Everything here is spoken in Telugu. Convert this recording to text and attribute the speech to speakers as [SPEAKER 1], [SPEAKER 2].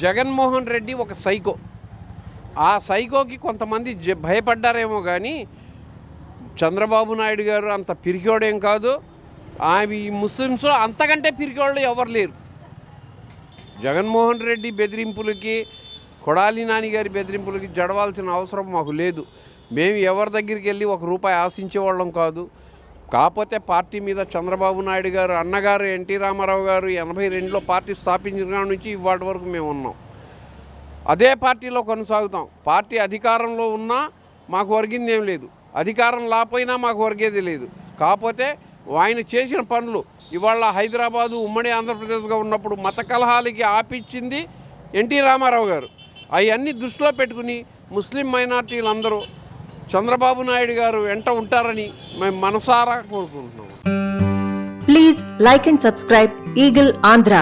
[SPEAKER 1] జగన్మోహన్ రెడ్డి ఒక సైకో. ఆ సైకోకి కొంతమంది భయపడ్డారేమో కానీ చంద్రబాబు నాయుడు గారు అంత పిరికోడేం కాదు. ఈ ముస్లిమ్స్లో అంతకంటే పిరికోళ్ళు ఎవరు లేరు. జగన్మోహన్ రెడ్డి బెదిరింపులకి, కొడాలి నాని గారి బెదిరింపులకి జడవాల్సిన అవసరం మాకు లేదు. మేము ఎవరి దగ్గరికి వెళ్ళి ₹1 ఆశించేవాళ్ళం కాదు. కాకపోతే పార్టీ మీద చంద్రబాబు నాయుడు గారు అన్నగారు ఎన్టీ రామారావు గారు 82లో పార్టీ స్థాపించిన నుంచి ఇవాటి వరకు మేము ఉన్నాం. అదే పార్టీలో కొనసాగుతాం. పార్టీ అధికారంలో ఉన్నా మాకు ఒరిగింది ఏం లేదు, అధికారం లేకపోయినా మాకు ఒరిగేది లేదు. కాకపోతే ఆయన చేసిన పనులు ఇవాళ హైదరాబాదు ఉమ్మడి ఆంధ్రప్రదేశ్గా ఉన్నప్పుడు మత కలహాలకి ఆపిచ్చింది ఎన్టీ రామారావు గారు. అవన్నీ దృష్టిలో పెట్టుకుని ముస్లిం మైనార్టీలందరూ చంద్రబాబు నాయుడు గారు వెంట ఉంటారని మేము మనసారా కోరుకుంటున్నాము.
[SPEAKER 2] Please like and subscribe eagle Andhra.